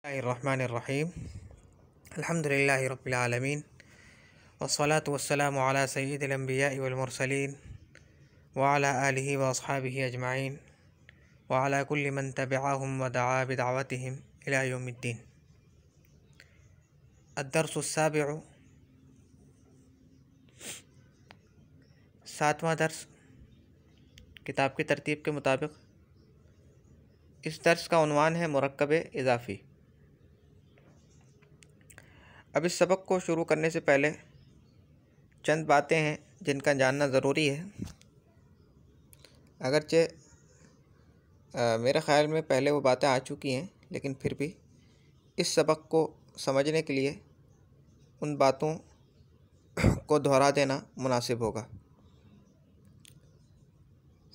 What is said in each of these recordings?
बिस्मिल्लाहिर्रहमानिर्रहीम अल्हम्दुलिल्लाहि रब्बिल आलमीन वस्सलातु वस्सलामु अला सय्यिदिल अंबिया'i वल मुरसलीन व अला आलिहि व अस्हाबिहि अजमाइन व अला कुल्लि मन तबिअहुम व दआ बिदअवतिहिम इला यौमिद्दीन। अद्दर्सुस्साबिउ, सातवां दर्स किताब की तरतीब के मुताबिक। इस दर्स का उन्वान है मुरक्कब इज़ाफ़ी। अब इस सबक को शुरू करने से पहले चंद बातें हैं जिनका जानना ज़रूरी है। अगरचे मेरे ख़्याल में पहले वो बातें आ चुकी हैं, लेकिन फिर भी इस सबक को समझने के लिए उन बातों को दोहरा देना मुनासिब होगा।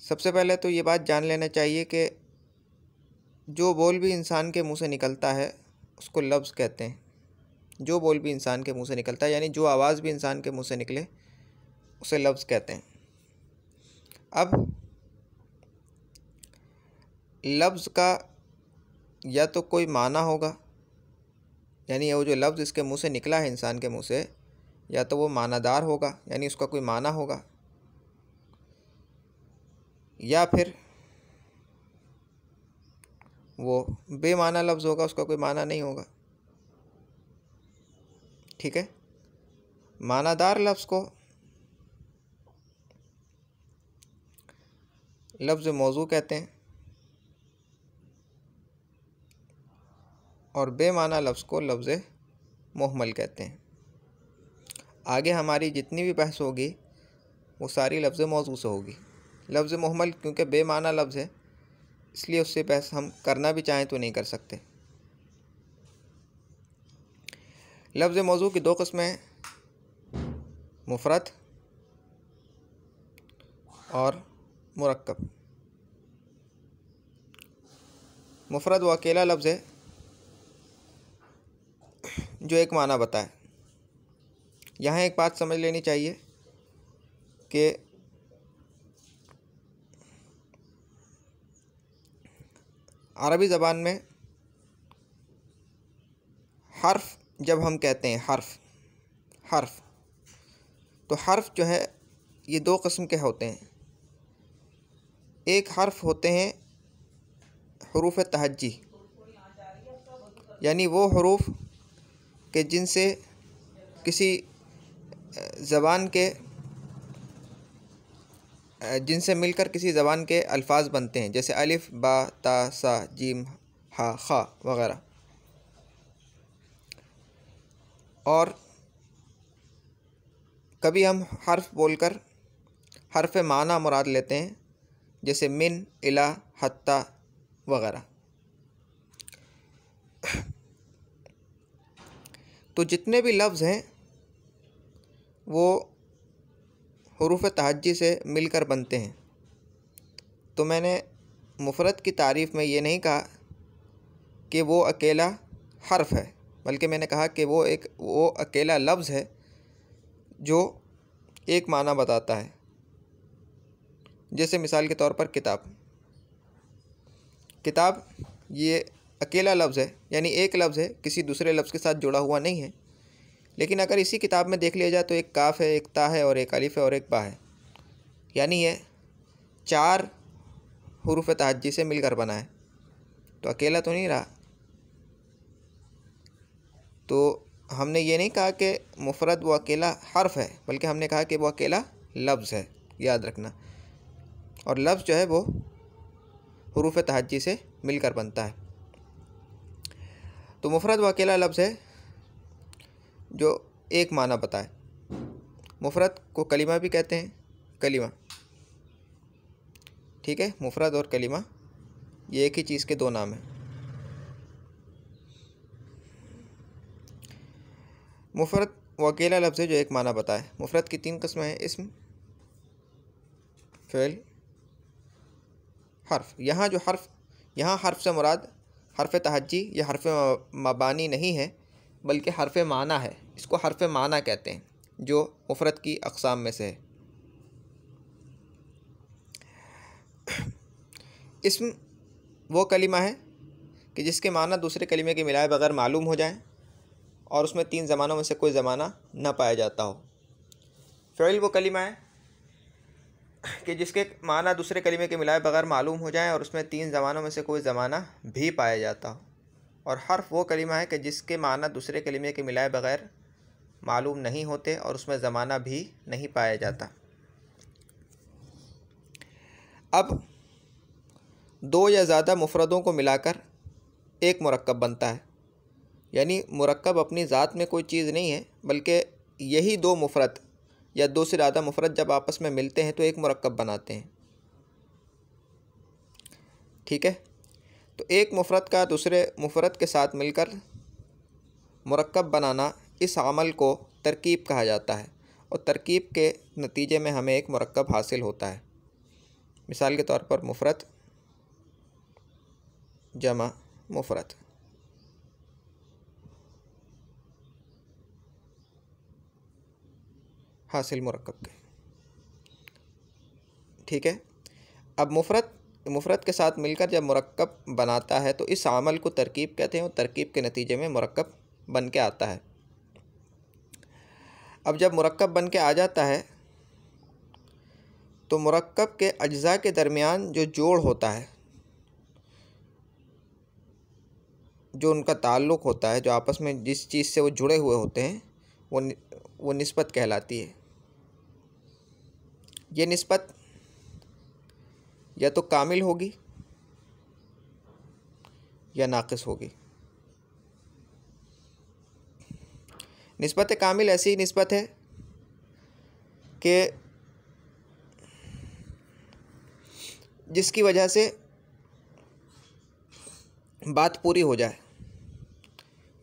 सबसे पहले तो ये बात जान लेना चाहिए कि जो बोल भी इंसान के मुंह से निकलता है उसको लफ्ज़ कहते हैं। जो बोल भी इंसान के मुंह से निकलता है, यानी जो आवाज़ भी इंसान के मुंह से निकले, उसे लफ्ज़ कहते हैं। अब लफ्ज़ का या तो कोई माना होगा, यानी वो जो लफ्ज़ इसके मुंह से निकला है इंसान के मुंह से, या तो वो मानादार होगा, यानी उसका कोई माना होगा, या फिर वो बेमाना लफ्ज़ होगा, उसका कोई माना नहीं होगा। ठीक है। मानादार लफ्ज़ को लफ्ज़ मौजू कहते हैं और बेमाना लफ्ज़ को लफ्ज़ मुहमल कहते हैं। आगे हमारी जितनी भी बहस होगी वो सारी लफ्ज़ मौजू से होगी। लफ्ज़ मुहमल क्योंकि बेमाना लफ्ज़ है, इसलिए उससे बहस हम करना भी चाहें तो नहीं कर सकते। लफ्ज़ मौजू की दो किस्में हैं, मुफ़रद और मुरक्कब। मुफ़रद वो अकेला लफ्ज़ है जो एक माना बताए। यहाँ एक बात समझ लेनी चाहिए कि अरबी ज़बान में हर्फ जब हम कहते हैं हर्फ तो हर्फ जो है ये दो किस्म के होते हैं। एक हर्फ होते हैं हुरूफ तहज्जी, यानी वो हुरूफ के जिनसे किसी ज़बान के जिनसे मिलकर किसी ज़बान के अल्फाज बनते हैं, जैसे अलिफ, बा, ता, सा, जीम, हा, खा वगैरह। और कभी हम हर्फ बोलकर हर्फ माना मुराद लेते हैं, जैसे मिन, इला, हत्ता वगैरह। तो जितने भी लफ्ज़ हैं वो हुरूफ तहज्जी से मिलकर बनते हैं। तो मैंने मुफ़रद की तारीफ़ में ये नहीं कहा कि वो अकेला हर्फ है, बल्कि मैंने कहा कि वो अकेला लफ्ज़ है जो एक माना बताता है। जैसे मिसाल के तौर पर किताब ये अकेला लफ्ज़ है, यानी एक लफ्ज़ है, किसी दूसरे लफ्ज़ के साथ जुड़ा हुआ नहीं है। लेकिन अगर इसी किताब में देख लिया जाए तो एक काफ है, एक ता है और एक अलिफ है और एक बा है, यानी ये चार हुरूफ तहज्जी से मिलकर बना है, तो अकेला तो नहीं रहा। तो हमने ये नहीं कहा कि मुफ़रद वो अकेला हर्फ है, बल्कि हमने कहा कि वो अकेला लफ्ज़ है, याद रखना। और लफ्ज़ जो है वो हुरूफ तहज्जी से मिलकर बनता है। तो मुफ़रद वो अकेला लफ्ज़ है जो एक माना बताए। मुफ़रद को कलिमा भी कहते हैं, कलिमा। ठीक है, मुफ़रद और कलिमा ये एक ही चीज़ के दो नाम हैं। मुफ़रद वो अकेला लफ्ज़ है जो एक माना बताए। मुफ़रद की तीन किस्में हैं, इस्म, फ़िल, हर्फ। यहाँ हर्फ से मुराद हर्फ तहज्जी या हर्फ मबानी नहीं है, बल्कि हर्फ माना है। इसको हर्फ माना कहते हैं, जो मुफ़रद की अक़साम में से है। इस्म वो कलिमा है कि जिसके माना दूसरे कलीमे के मिलाए बगैर मालूम हो जाए और उसमें 3 ज़मानों में से कोई ज़माना न पाया जाता हो। फ़िल वो कलीमा है कि जिसके माना दूसरे कलीमे के मिलाए बगैर मालूम हो जाए और उसमें 3 ज़मानों में से कोई ज़माना भी पाया जाता हो। और हर्फ वो कलीमा है कि जिसके माना दूसरे कलीमे के मिलाए बगैर मालूम नहीं होते और उसमें ज़माना भी नहीं पाया जाता। अब 2 या ज़्यादा मुफ़रदों को मिलाकर एक मुरक्कब बनता है। यानी मुरक्कब अपनी ज़ात में कोई चीज़ नहीं है, बल्कि यही 2 मुफ़रद या 2 से ज़्यादा मुफ़रद जब आपस में मिलते हैं तो एक मुरक्कब बनाते हैं। ठीक है, तो एक मुफ़रद का दूसरे मुफ़रद के साथ मिलकर मुरक्कब बनाना, इस अमल को तरकीब कहा जाता है और तरकीब के नतीजे में हमें एक मुरक्कब हासिल होता है। मिसाल के तौर पर मुफ़रद जमा मुफ़रद। हासिल मुरक्कब के। ठीक है, अब मुफ़रद के साथ मिलकर जब मुरक्कब बनाता है तो इस अमल को तरकीब कहते हैं और तरकीब के नतीजे में मुरक्कब बन के आता है। अब जब मुरक्कब बन के आ जाता है तो मुरक्कब के अज्ज़ा के दरमियान जो जोड़ होता है, जो उनका ताल्लुक़ होता है, जो आपस में जिस चीज़ से वो जुड़े हुए होते हैं, वो निस्बत कहलाती है। ये निस्बत या तो कामिल होगी या नाक़िस होगी। निस्बत कामिल ऐसी निस्बत है कि जिसकी वजह से बात पूरी हो जाए,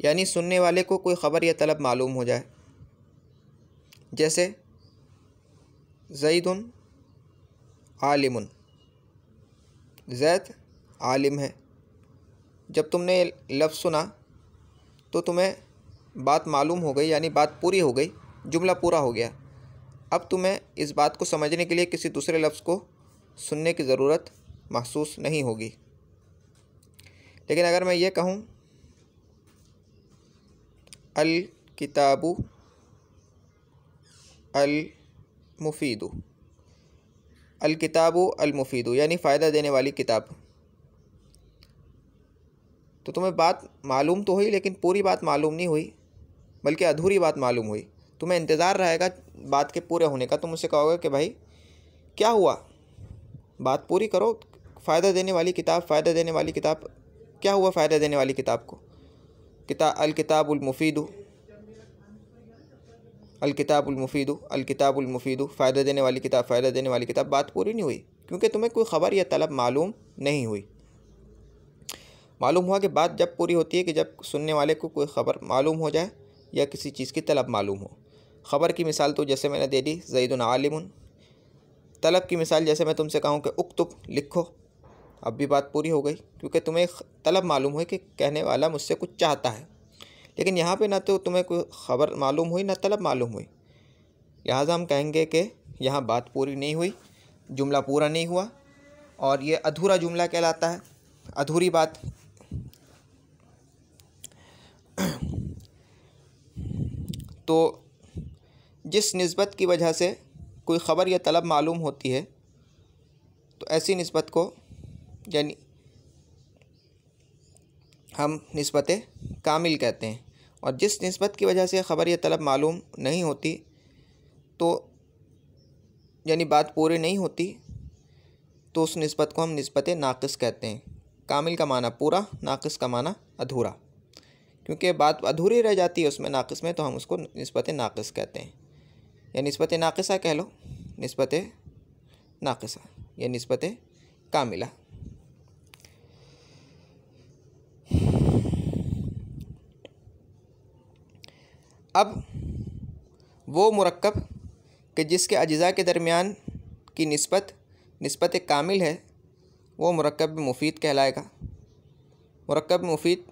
यानी सुनने वाले को कोई ख़बर या तलब मालूम हो जाए। जैसे ज़ैदुन आलिमुन, ज़ैद आलिम है। जब तुमने लफ्ज़ सुना तो तुम्हें बात मालूम हो गई, यानी बात पूरी हो गई, जुमला पूरा हो गया। अब तुम्हें इस बात को समझने के लिए किसी दूसरे लफ्ज़ को सुनने की ज़रूरत महसूस नहीं होगी। लेकिन अगर मैं ये कहूँ अल किताबु अल मुफीदु, अल किताबु अल मुफीदु यानी फ़ायदा देने वाली किताब, तो तुम्हें बात मालूम तो हुई लेकिन पूरी बात मालूम नहीं हुई, बल्कि अधूरी बात मालूम हुई। तुम्हें इंतज़ार रहेगा बात के पूरे होने का। तुम मुझसे कहोगे कि भाई क्या हुआ, बात पूरी करो, फ़ायदा देने वाली किताब, फ़ायदा देने वाली किताब, क्या हुआ फ़ायदा देने वाली किताब को? अल किताबुल मुफीदु, अल किताबुल मुफीदु, अल किताबुल मुफीदु, फ़ायदा देने वाली किताब, फ़ायदा देने वाली किताब। बात पूरी नहीं हुई क्योंकि तुम्हें कोई ख़बर या तलब मालूम नहीं हुई। मालूम हुआ कि बात जब पूरी होती है कि जब सुनने वाले को कोई ख़बर मालूम हो जाए या किसी चीज़ की तलब मालूम हो। ख़बर की मिसाल तो जैसे मैंने दे दी ज़ैदुन आलिमुन। तलब की मिसाल जैसे मैं तुमसे कहूँ कि उक्तुब, लिखो, अब भी बात पूरी हो गई क्योंकि तुम्हें तलब मालूम हुई कि कहने वाला मुझसे कुछ चाहता है। लेकिन यहाँ पे ना तो तुम्हें कोई ख़बर मालूम हुई ना तलब मालूम हुई, लिहाजा हम कहेंगे कि यहाँ बात पूरी नहीं हुई, जुमला पूरा नहीं हुआ और ये अधूरा जुमला कहलाता है, अधूरी बात। तो जिस निस्बत की वजह से कोई ख़बर या तलब मालूम होती है तो ऐसी निस्बत को यानी हम निस्बत कामिल कहते हैं। और जिस निस्बत की वजह से ख़बर या तलब मालूम नहीं होती तो यानी बात पूरी नहीं होती तो उस निस्बत को हम निस्बत नाक़िस कहते हैं। कामिल का माना पूरा, नाक़िस का माना अधूरा। क्योंकि बात अधूरी रह जाती है उसमें नाक़िस में, तो हम उसको निस्बत नाक़िस कहते हैं। या निस्बत नाक़िसा कह लो, निस्बत नाक़िसा या निस्बत कामिला। अब वो मुरक्कब कि जिसके अज्ज़ा के दरमियान की निस्बत कामिल है, वो मुरक्कब मुफ़ीद कहलाएगा। मुरक्कब मुफ़ीद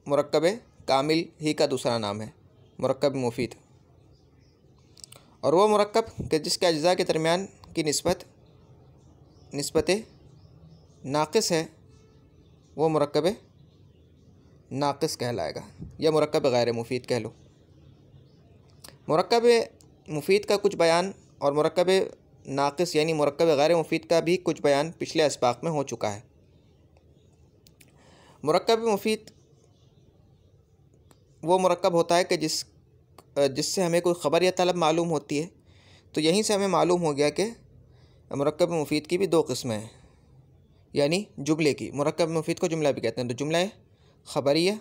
मुरक्कब कामिल ही का दूसरा नाम है, मुरक्कब मुफ़ीद। और वो मुरक्कब कि जिसके अज्ज़ा के दरमियान की निस्बत नाक़िस है, वो मुरक्कब नाक़िस कहलाएगा, या मुरक्कब गैर मुफीद कह लो। मुरक्कब मुफीद का कुछ बयान और मुरक्कब नाक़िस यानी मुरक्कब गैर मुफीद का भी कुछ बयान पिछले अस्बाक़ में हो चुका है। मुरक्कब मुफीद वो मुरक्कब होता है कि जिससे हमें कोई ख़बर या तलब मालूम होती है। तो यहीं से हमें मालूम हो गया कि मुरक्कब मुफीद की भी दो किस्में हैं, यानी जुमले की। मुरक्कब मुफीद को जुमला भी कहते हैं। तो जुमला है ख़बरिया,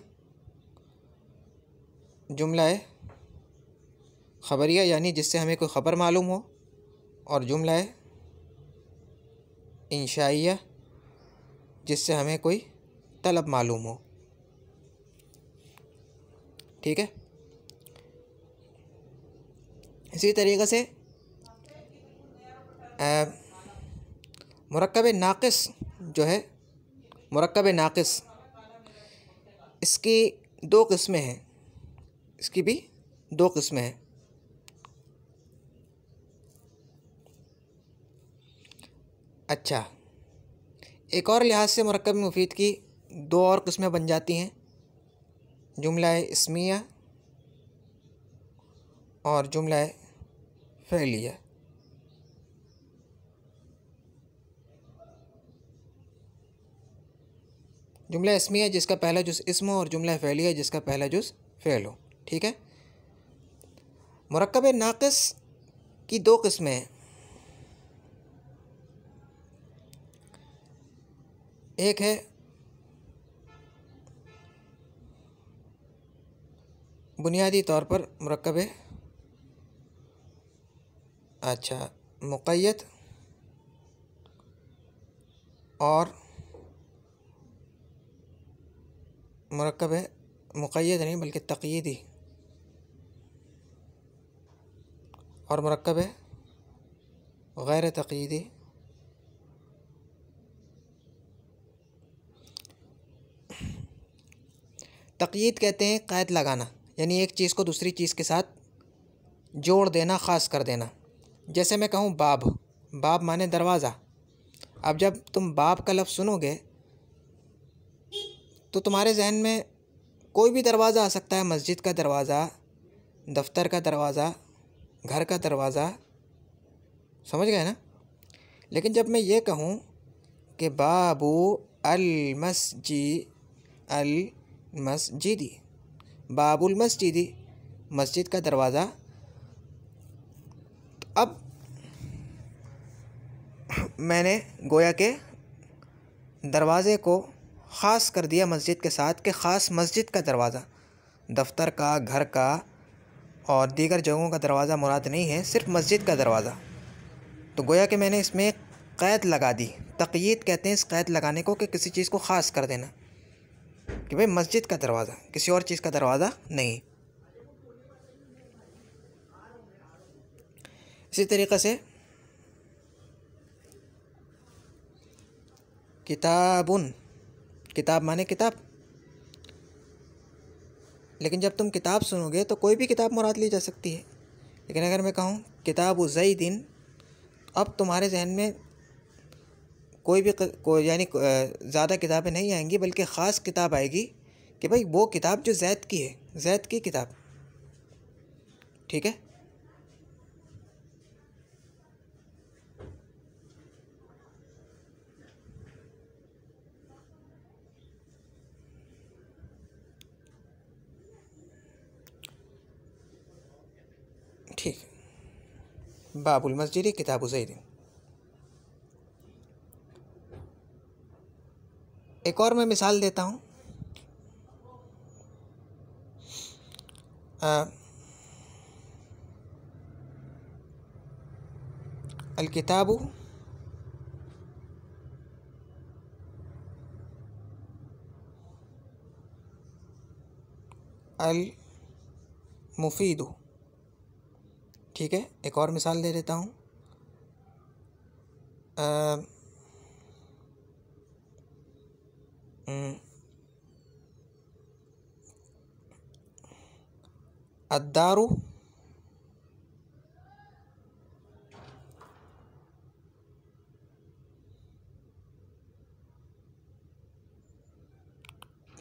जुमला है ख़बरिया यानी जिससे हमें कोई ख़बर मालूम हो, और जुमला है इंशाइया जिससे हमें कोई तलब मालूम हो। ठीक है। इसी तरीक़े से मुरक्कब नाक़िस जो है, मुरक्कब नाक़िस इसकी दो किस्में हैं, इसकी भी दो किस्में हैं। अच्छा, एक और लिहाज से मुरक्कब मुफीद की दो और किस्में बन जाती हैं, जुमला इस्मिया और जुमला फ़ेलिया। जुमला इस्मिया जिसका पहला जुज़ इस्म हो, और जुमला फ़ेलिया जिसका पहला जुज़ फ़ेल हो। ठीक है। मुरक्कब नाक़िस की दो किस्में हैं, एक है बुनियादी तौर पर मुरक्कब मुक़य्यद और मुरक्कब मुक़य्यद नहीं बल्कि तक़यीदी और मुरक्कब गैर तक़यीदी। तक़यीद कहते हैं क़ैद लगाना, यानी एक चीज़ को दूसरी चीज़ के साथ जोड़ देना, ख़ास कर देना। जैसे मैं कहूँ बाब, बाब माने दरवाज़ा। अब जब तुम बाब का लफ्ज़ सुनोगे तो तुम्हारे जहन में कोई भी दरवाज़ा आ सकता है, मस्जिद का दरवाज़ा, दफ्तर का दरवाज़ा, घर का दरवाज़ा, समझ गए ना। लेकिन जब मैं ये कहूँ कि बाबू मस्जिदी, बाबुल मस्जिदी, मस्जिद का दरवाज़ा, तो अब मैंने गोया के दरवाज़े को ख़ास कर दिया मस्जिद के साथ, कि ख़ास मस्जिद का दरवाज़ा, दफ्तर का, घर का और दीगर जगहों का दरवाज़ा मुराद नहीं है, सिर्फ मस्जिद का दरवाज़ा। तो गोया कि मैंने इसमें क़ैद लगा दी। तक़यीद कहते हैं इस क़ैद लगाने को, कि किसी चीज़ को ख़ास कर देना, कि भाई मस्जिद का दरवाज़ा, किसी और चीज़ का दरवाज़ा नहीं। इसी तरीक़े से किताबुन, किताब माने किताब, लेकिन जब तुम किताब सुनोगे तो कोई भी किताब मुराद ली जा सकती है। लेकिन अगर मैं कहूँ किताबु ज़ैदिन, अब तुम्हारे जहन में कोई यानी ज़्यादा किताबें नहीं आएंगी, बल्कि ख़ास किताब आएगी कि भाई वो किताब जो ज़ैद की है, ज़ैद की किताब। ठीक है। ठीक है। बाबुल मस्जिद किताबु ज़ैदिन। एक और मैं मिसाल देता हूँ। अल किताबु अल मुफीदु। ठीक है। एक और मिसाल दे देता हूँ। अद्दारु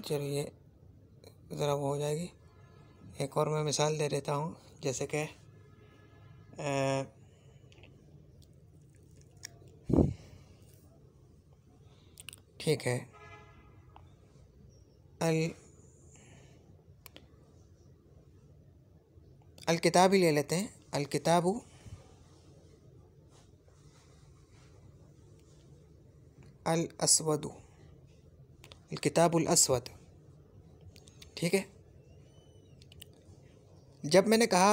चलिए ज़रा वो हो जाएगी। एक और मैं मिसाल दे देता हूँ, जैसे कि ठीक है, अल किताब ही ले लेते हैं। अल किताबु अल अस्वदु, अल किताबुल अस्वद। ठीक है, जब मैंने कहा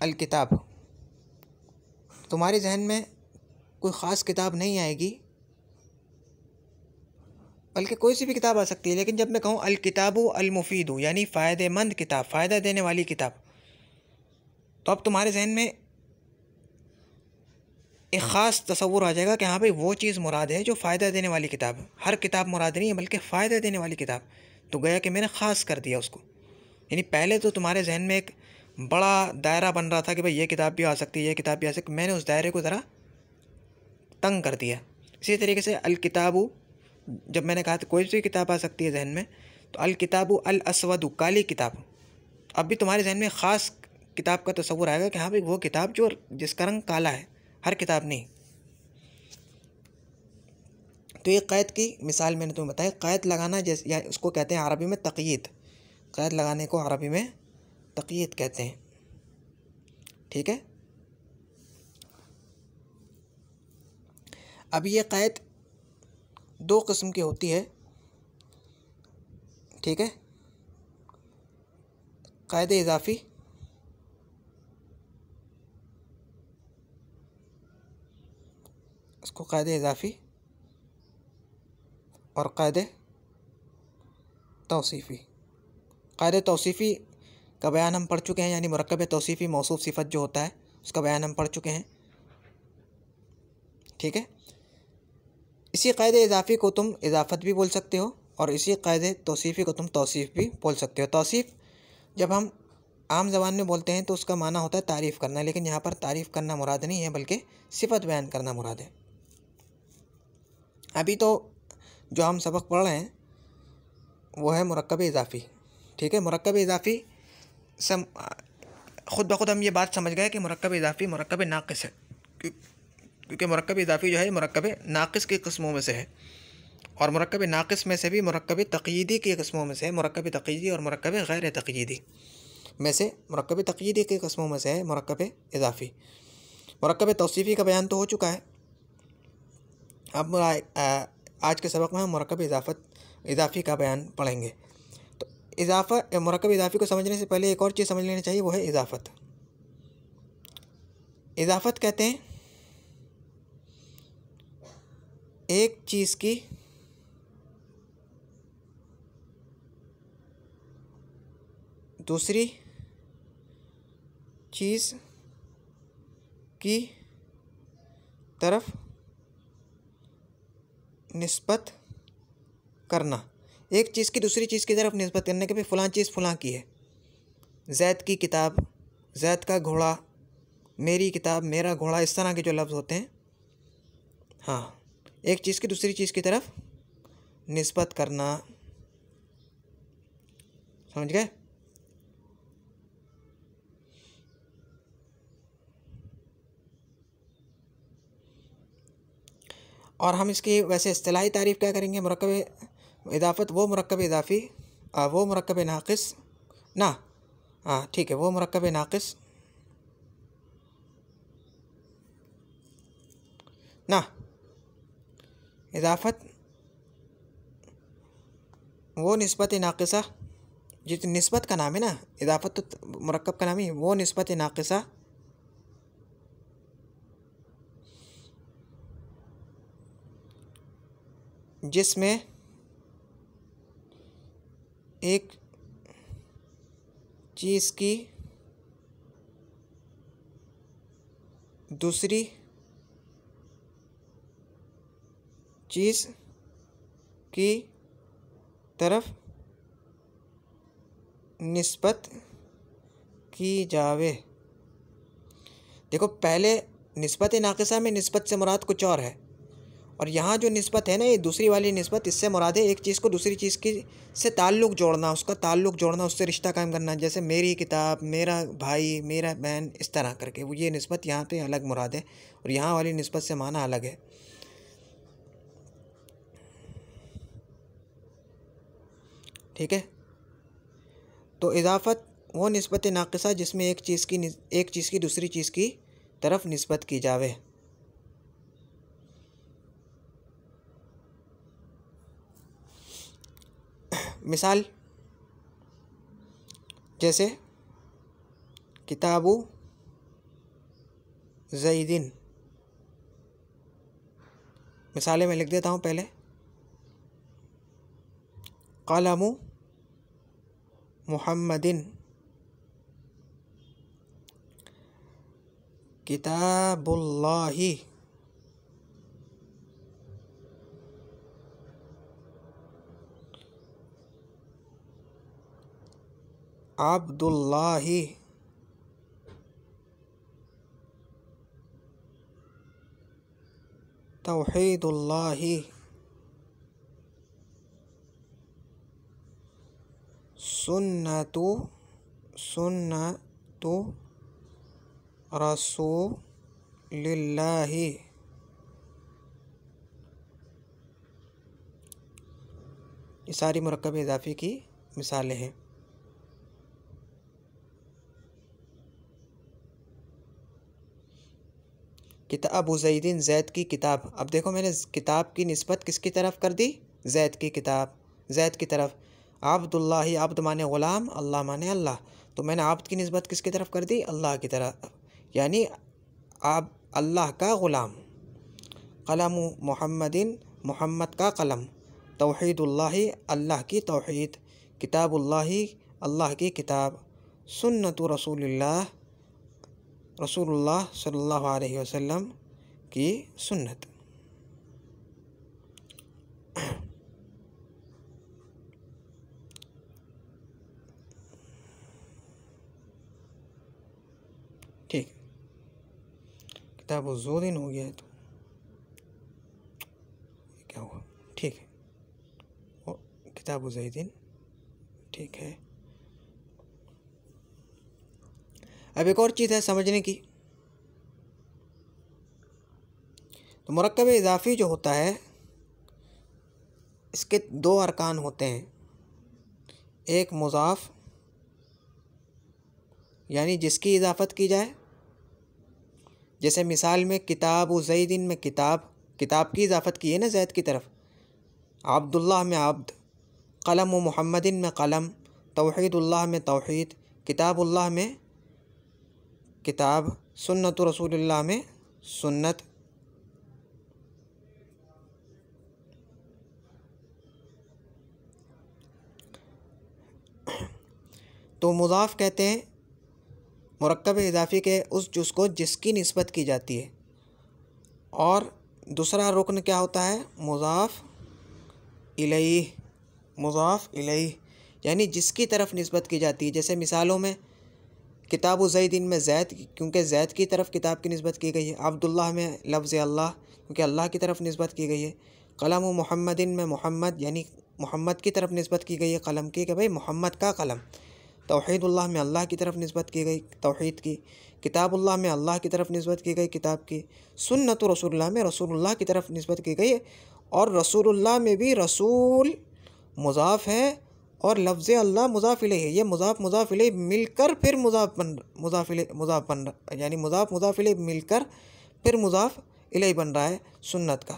अल किताब, तुम्हारे जहन में कोई ख़ास किताब नहीं आएगी, बल्कि कोई सी भी किताब आ सकती है। लेकिन जब मैं कहूँ अल किताबु अल मुफीदु, यानी फ़ायदेमंद किताब, फ़ायदा देने वाली किताब, तो अब तुम्हारे जहन में एक ख़ास तसव्वुर आ जाएगा कि हाँ भाई वो चीज़ मुराद है जो फ़ायदा देने वाली किताब है। हर किताब मुराद नहीं है, बल्कि फ़ायदा देने वाली किताब। तो गया कि मैंने ख़ास कर दिया उसको। यानी पहले तो तुम्हारे जहन में एक बड़ा दायरा बन रहा था कि भाई ये किताब भी आ सकती है, ये किताब भी आ सकती है। मैंने उस दायरे को ज़रा तंग कर दिया। इसी तरीके से अल किताबु, जब मैंने कहा था कोई भी किताब आ सकती है जहन में, तो अल किताबु अल अस्वदु, काली किताब। अब भी तुम्हारे जहन में ख़ास किताब का तसव्वुर आएगा कि हाँ भाई वो किताब जो जिसका रंग काला है, हर किताब नहीं। तो ये क़ैद की मिसाल मैंने तुम्हें बताया। क़ैद लगाना जैसे, या उसको कहते हैं अरबी में तक़यीद। क़ैद लगाने को अरबी में तक़यीद कहते हैं। ठीक है, अब ये क़ैद दो किस्म की होती है। ठीक है, क़ैद इज़ाफ़ी, इसको क़ैद इज़ाफ़ी, और क़ैद तौसीफ़ी। क़ैद तौसीफ़ी का बयान हम पढ़ चुके हैं, यानी मुरक्कब तौसीफ़ी मौसूफ़ सिफ़त जो होता है उसका बयान हम पढ़ चुके हैं। ठीक है, इसी क़ैद इज़ाफ़ी को तुम इज़ाफ़त भी बोल सकते हो, और इसी क़ैद तौसीफ़ी को तुम तौसीफ़ भी बोल सकते हो। तौसीफ़ जब हम आम ज़बान में बोलते हैं तो उसका माना होता है तारीफ़ करना, लेकिन यहाँ पर तारीफ़ करना मुराद नहीं है, बल्कि सिफ़त बयान करना मुराद है। अभी तो जो हम सबक पढ़ रहे हैं वो है मुरक्कब इज़ाफ़ी। ठीक है, मुरक्कब इज़ाफ़ी ख़ुद ब खुद हम ये बात समझ गए कि मुरक्कब इज़ाफ़ी मुरक्कब नाक़िस है, क्योंकि मुरक्कब इज़ाफ़ी जो है मुरक्कब नाक़िस की किस्मों में से है, और मुरक्कब नाक़िस में से भी मुरक्कब तक़यीदी की किस्मों में से है। मुरक्कब तक़यीदी और मुरक्कब गैर तक़यीदी में से मुरक्कब तक़यीदी की किस्मों में से है मुरक्कब इज़ाफ़ी। मुरक्कब तौसीफ़ी का बयान तो हो चुका है। अब आज के सबक में हम मुरक्कब इज़ाफ़ी का बयान पढ़ेंगे। तो इज़ाफ़ा, मुरक्कब इज़ाफ़ी को समझने से पहले एक और चीज़ समझ लेनी चाहिए, वो है इज़ाफ़त। इज़ाफ़त कहते हैं एक चीज़ की दूसरी चीज़ की तरफ निस्बत करना। एक चीज़ की दूसरी चीज़ की तरफ निस्बत करने के भी फ़लाँ चीज़ फ़लाँ की है। ज़ैद की किताब, ज़ैद का घोड़ा, मेरी किताब, मेरा घोड़ा, इस तरह के जो लफ्ज़ होते हैं, हाँ, एक चीज़ की दूसरी चीज़ की तरफ निस्बत करना। समझ गए? और हम इसकी वैसे इस्तिलाही तारीफ़ क्या करेंगे? मुरक्कब इज़ाफ़त वो मुरक्कब इज़ाफ़ी, वो मुरक्कब नाक़िस ना, हाँ ठीक है, वो मुरक्कब नाक़िस ना, इज़ाफ़त वो निस्बत नाक़िसा, जिस निस्बत का नाम है ना, इज़ाफ़त तो मुरक्कब का नाम ही, वो निस्बत नाक़िसा जिसमें एक चीज़ की दूसरी चीज़ की तरफ निस्बत की जावे। देखो, पहले निस्बत नाक़िसा में निस्बत से मुराद कुछ और है, और यहाँ जो निस्बत है ना, ये दूसरी वाली निस्बत, इससे मुराद है एक चीज़ को दूसरी चीज़ की से ताल्लुक़ जोड़ना, उसका ताल्लुक़ जोड़ना, उससे रिश्ता कायम करना। जैसे मेरी किताब, मेरा भाई, मेरा बहन, इस तरह करके वो ये निस्बत यहाँ पे अलग मुराद है और यहाँ वाली निस्बत से माना अलग है। ठीक है। तो इजाफ़त वो निस्बत नाक़िसा जिसमें एक चीज़ की दूसरी चीज़ की तरफ निस्बत की जावे। मिसाल जैसे किताबु ज़ैदिन, मिसालें मैं लिख देता हूँ पहले। क़लमु मुहम्मदिन, किताबुल्लाहि, अब्दुल्लाहि, तौहीदुल्लाहि, सुन्नतु रसूलिल्लाहि। ये सारी मुरक्कब इज़ाफ़ी की मिसालें हैं। किताबु ज़ैदिन, ज़ैद की किताब। अब देखो मैंने किताब की निस्बत किसकी तरफ कर दी? ज़ैद की किताब, ज़ैद की तरफ। अब्दुल्लाहि, अब्द माने ग़ुलाम, अल्लाह माने अल्लाह, तो मैंने अब्द की निस्बत किसकी तरफ कर दी? अल्लाह की तरफ, यानी आप अल्लाह का ग़ुलाम। क़लमु मुहम्मदिन, मोहम्मद का क़लम। तौहीदुल्लाहि, अल्लाह की तौहीद। किताबुल्लाहि, अल्लाह की किताब। सुन्नतु रसूलिल्लाह, रसूलुल्लाह सल्लल्लाहु अलैहि वसल्लम की सुन्नत। ठीक, किताब ज़ोदिन हो गया है तो क्या हुआ? ठीक है, और किताब ज़ैदिन, ठीक है। अब एक और चीज़ है समझने की। तो मुरक्कब इज़ाफ़ी जो होता है इसके दो अरकान होते हैं। एक मुज़ाफ़, यानी जिसकी इजाफ़त की जाए। जैसे मिसाल में किताब ज़ैदिन में किताब, किताब की इजाफ़त की है ना ज़ैद की तरफ। अब्दुल्लाह में अब्द, क़लम मुहम्मदिन में क़लम, तौहीदुल्लाह में तौहीद, किताबुल्लाह में किताब, सुन्नतु रसूलिल्लाह में सुन्नत। तो मुज़ाफ़ कहते हैं मुरक्कब इज़ाफ़ी के उस जुज़ को जिसकी निस्बत की जाती है। और दूसरा रुकन क्या होता है? मुज़ाफ़ इलैह, मुज़ाफ़ इलैह, यानी जिसकी तरफ निस्बत की जाती है। जैसे मिसालों में किताब ज़ैदिन में ज़ैद, क्योंकि ज़ैद की तरफ किताब की निस्बत की गई है। अब्दुल्लाह में लफ्ज़ अल्लाह, क्योंकि अल्लाह की तरफ निस्बत की गई है। क़लम मुहम्मदिन में मोहम्मद, यानी मोहम्मद की तरफ निस्बत की गई है क़लम की, कि भाई मोहम्मद का क़लम। तौहीदुल्लाह में अल्लाह की तरफ निस्बत की गई तौहीद की। किताबुल्लाह में अल्लाह की तरफ निस्बत की गई किताब की। सुन्नतु रसूलुल्लाह में रसूलुल्लाह की तरफ निस्बत की गई। और रसूलुल्लाह में भी रसूल मुज़ाफ़ है और लफ्ज़ अल्लाह मुज़ाफ़ इलैह है। ये मुज़ाफ़ इलैह मिलकर फिर मुज़ाफ़ बन, यानी मुज़ाफ़ इलैह मिलकर फिर मुज़ाफ़ इलैह बन रहा है सुन्नत का।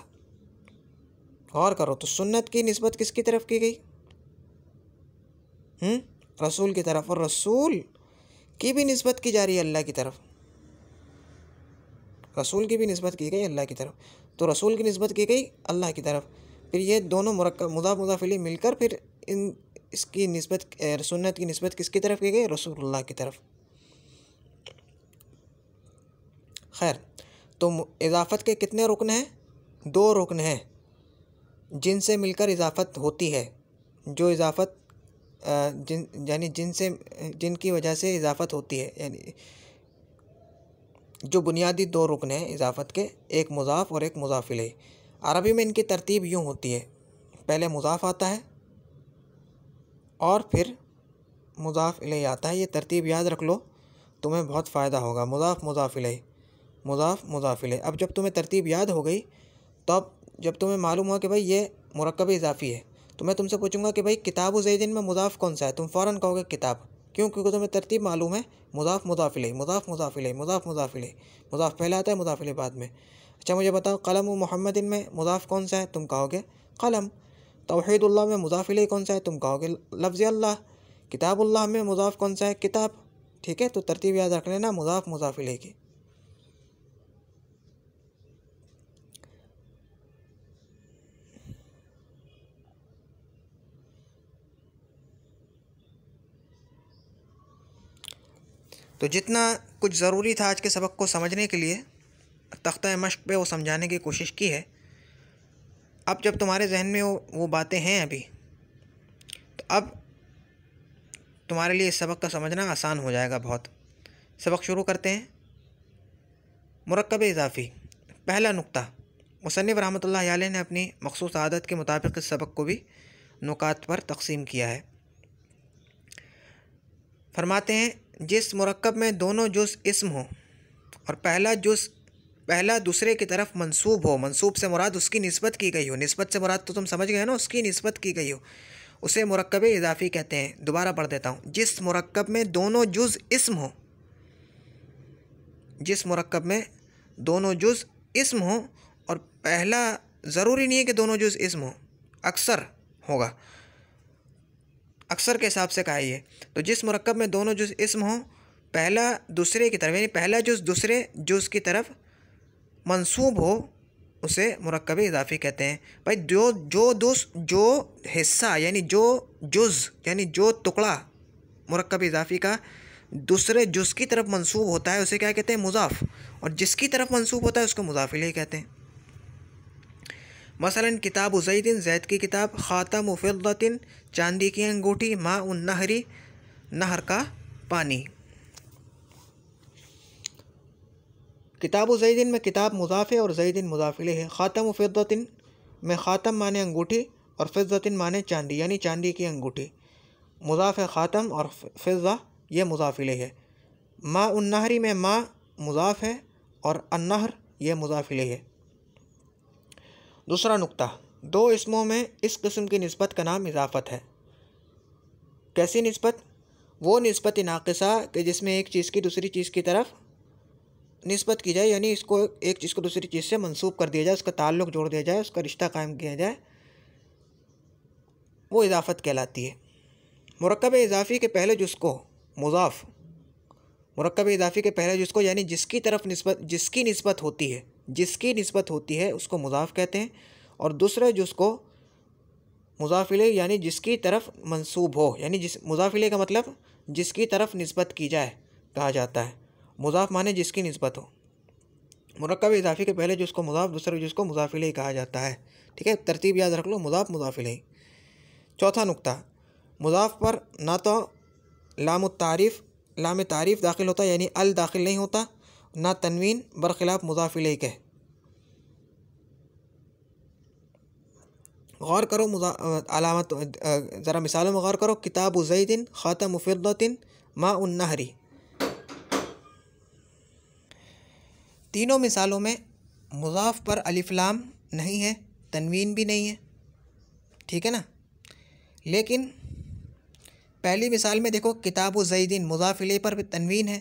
गौर करो, तो सुन्नत की निस्बत किसकी तरफ की गई? रसूल की तरफ, और रसूल की भी निस्बत की जा रही है अल्लाह की तरफ। रसूल की भी निस्बत की गई अल्लाह की तरफ, तो रसूल की निस्बत की गई अल्लाह की तरफ। फिर ये दोनों मुरक्कब मुज़ाफ़ इलैह मिलकर फिर इसकी निस्बत, सुन्नत की निस्बत किसकी तरफ की गई? रसूलुल्लाह की तरफ। खैर, तो इज़ाफ़त के कितने रुकन हैं? दो रुकन हैं जिनसे मिलकर इज़ाफ़त होती है। जो इज़ाफ़त यानी जिनकी वजह से इज़ाफ़त होती है, यानी जो बुनियादी दो रुकन हैं इज़ाफ़त के, एक मुज़ाफ़ और एक मुज़ाफ़ इलैह। अरबी में इनकी तरतीब यूँ होती है, पहले मुज़ाफ़ आता है और फिर मुज़ाफ़ इलैहि आता है। ये तरतीब याद रख लो, तुम्हें बहुत फ़ायदा होगा। मुज़ाफ़ मुज़ाफ़ इलैहि, मुज़ाफ़ मुज़ाफ़ इलैहि। अब जब तुम्हें तरतीब याद हो गई, तो अब जब तुम्हें मालूम हुआ कि भाई ये मुरक्कब इज़ाफ़ी है, तो मैं तुमसे पूछूंगा कि भाई किताब ज़ैदिन में मुज़ाफ़ कौन सा है, तुम फ़ौरन कहोगे किताब। क्यों? क्योंकि तुम्हें तरतीब मालूम है, मुज़ाफ़ मुज़ाफ़ इलैहि, मुज़ाफ़ मुज़ाफ़ इलैहि, मुज़ाफ़ मुज़ाफ़ इलैहि। मुज़ाफ़ पहले आता है, मुज़ाफ़ इलैहि बाद में। अच्छा मुझे बताओ, क़लम मुहम्मदिन में मुज़ाफ़ कौन सा है, तुम कहोगे क़लम। तौहीदुल्लाह में मुज़ाफ़ इलैहि कौन सा है, तुम कहोगे लफ्ज़ अल्लाह। किताबुल्लाह में मुज़ाफ़ कौन सा है, किताब। ठीक है, तो तरतीब याद रख लेना, मुज़ाफ़ मुज़ाफ़ इलैहि की। तो जितना कुछ ज़रूरी था आज के सबक को समझने के लिए, तख्ता मश्क पे वो समझाने की कोशिश की है। अब जब तुम्हारे जहन में वो बातें हैं अभी, तो अब तुम्हारे लिए इस सबक का समझना आसान हो जाएगा बहुत। सबक शुरू करते हैं। मुरक्कब इज़ाफ़ी, पहला नुक्ता। मुसन्निफ़ रहमतुल्लाहि अलैह ने अपनी मख़सूस आदत के मुताबिक इस सबक को भी नुकात पर तक़सीम किया है। फरमाते हैं, जिस मुरक्कब में दोनों जुज़ इस्म हो और पहला दूसरे की तरफ मंसूब हो, मंसूब से मुराद उसकी निस्बत की गई हो, निस्बत से मुराद तो तुम समझ गए ना, उसकी निस्बत की गई हो, उसे मुरक्कब इज़ाफ़ी कहते हैं। दोबारा पढ़ देता हूँ। जिस मुरक्कब में दोनों जुज़ इस्म हो, जिस मुरक्कब में दोनों जुज़ इस्म हो और पहला, ज़रूरी नहीं है कि दोनों जुज़ इस्म हो, अक्सर होगा, अक्सर के हिसाब से कहा ये। तो जिस मुरक्कब में दोनों जुज़ इस्म हो, पहला दूसरे की तरफ, यानी पहला जुज़ दूसरे जुज़ की तरफ मंसूब हो, उसे मुरक्कब इज़ाफ़ी कहते हैं। भाई जो हिस्सा यानी जो जुज़ यानी जो टुकड़ा मुरक्कब इज़ाफ़ी का दूसरे जुज़ की तरफ मंसूब होता है, उसे क्या कहते हैं, मुज़ाफ़। और जिसकी तरफ मंसूब होता है उसको मुज़ाफ़ इलैहि कहते हैं। मसलन किताब ज़ैदिन, ज़ैद की किताब। ख़ातम फ़िद्दतिन, चांदी की अंगूठी। माउन नहरी, नहर का पानी। किताब ज़ैदिन में किताब मुज़ाफ़ है और ज़ैदिन मुज़ाफ़ इलैहि है। ख़ातम फ़िद्दतिन में ख़ातम माने अंगूठी और फ़िद्दतिन माने चांदी, यानी चांदी की अंगूठी। मुज़ाफ़ है ख़ातम और फ़िज़्ज़ा ये मुज़ाफ़ इलैहि है। माउन नहरी में मा मुज़ाफ़ है और अन्नहर ये मुज़ाफ़ इलैहि है। दूसरा नुक्ता, दो इसमों में इस किस्म की निस्बत का नाम इज़ाफ़त है। कैसी निस्बत? वो निस्बत नाक़िसा कि जिसमें एक चीज़ की दूसरी चीज़ की तरफ निस्बत की जाए, यानी इसको एक चीज़ को दूसरी चीज़ से मंसूब कर दिया जाए, उसका ताल्लुक़ जोड़ दिया जाए, उसका रिश्ता कायम किया जाए, वो इज़ाफ़त कहलाती है। मुरक्कब इज़ाफ़ी के पहले जुज़ को मुज़ाफ़, मुरक्कब इज़ाफ़ी के पहले जुज़ को यानी जिसकी निस्बत होती है उसको मुज़ाफ़ कहते हैं। और दूसरे जुज़ को मुज़ाफ़ इलैहि यानी जिसकी तरफ मंसूब हो, यानी मुज़ाफ़ इलैहि का मतलब जिसकी तरफ निस्बत की जाए कहा जाता है। मुज़ाफ़ माने जिसकी निस्बत हो। मुरक्कब इज़ाफ़ी के पहले जुज़ को मुज़ाफ़, दूसरे जुज़ को मुज़ाफ़ इलैहि कहा जाता है। ठीक है, तरतीब याद रख लो, मुज़ाफ़ मुज़ाफ़ इलैहि। चौथा नुक्ता, मुज़ाफ़ पर ना तो लाम तारीफ़ दाखिल होता, यानी अल दाखिल नहीं होता, ना तनवीन, बरखिलाफ़ मुज़ाफ़ इलैहि के। गौर करो अलामत, ज़रा मिसालों में गौर करो। किताब ज़ैदिन, ख़ातम फ़िद्दतिन, माउन नहरी। तीनों मिसालों में मुज़ाफ़ पर अलिफ लाम नहीं है, तनवीन भी नहीं है, ठीक है ना। लेकिन पहली मिसाल में देखो, किताब ज़ैदिन मुज़ाफ़ इलैहि पर तनवीन है,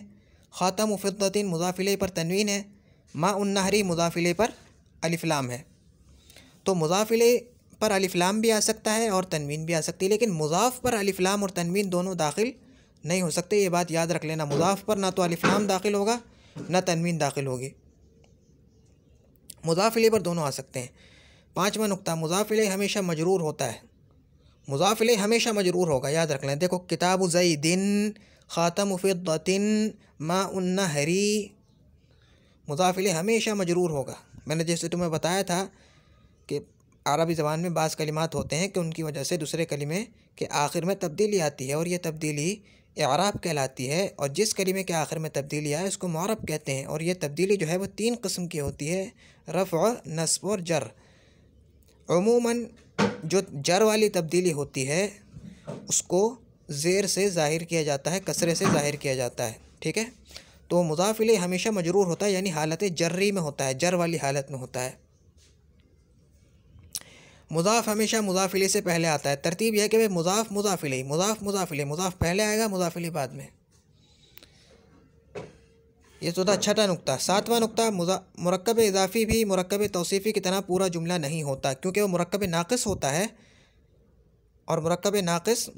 ख़ातम फ़िद्दतिन मुज़ाफ़ इलैहि पर तनवीन है, माउन नहरी मुज़ाफ़ इलैहि पर अलिफ लाम है। तो मुज़ाफ़ इलैहि पर अलिफ लाम भी आ सकता है और तनवीन भी आ सकती है, लेकिन मुज़ाफ़ पर अलिफ लाम और तनवीन दोनों दाखिल नहीं हो सकते। ये बात याद रख लेना, मुज़ाफ़ पर ना तो अलिफ लाम दाखिल होगा ना तनवीन दाखिल होगी, मुज़ाफ़ इलैहि पर दोनों आ सकते हैं। पाँचवा नुक्ता, मुज़ाफ़ इलैहि हमेशा मजरूर होता है। मुज़ाफ़ इलैहि हमेशा मजरूर होगा, याद रख लें। देखो, किताब ज़ैदिन, ख़ातम फ़िद्दतिन, माउन नहरी, मुज़ाफ़ इलैहि हमेशा मजरूर होगा। मैंने जैसे तुम्हें बताया था कि अरबी ज़बान में बाज़ कलिमात होते हैं कि उनकी वजह से दूसरे कलिमे के आखिर में तब्दीली आती है और ये तब्दीली इराब कहलाती है। और जिस कलिमे के आखिर में तब्दीली आए उसको मुअरब कहते हैं। और ये तब्दीली जो है वो तीन किस्म की होती है, रफ़्अ, नस्ब और जर। उमूमन जो जर वाली तब्दीली होती है उसको ज़ेर से ज़ाहिर किया जाता है, कसरे से ज़ाहिर किया जाता है। ठीक है, तो मुज़ाफ़ इलैह हमेशा मजरूर होता है, यानी हालत जर्री में होता है, जर वाली हालत में होता है। मुज़ाफ़ हमेशा मुज़ाफ़ इलैह से पहले आता है। तरतीब यह है कि भाई मुज़ाफ़ मुज़ाफ़ इलैह, मुज़ाफ़ मुज़ाफ़ इलैह, मुज़ाफ़ पहले आएगा, मुज़ाफ़ इलैह बाद में। ये तो था छठा नुक्ता। सातवां नुक्ता, मुरक्कब इज़ाफ़ी भी मुरक्कब तौसीफ़ी की तरह पूरा जुमला नहीं होता, क्योंकि वो मुरक्कब नाक़िस होता है और मुरक्कब नाक़िस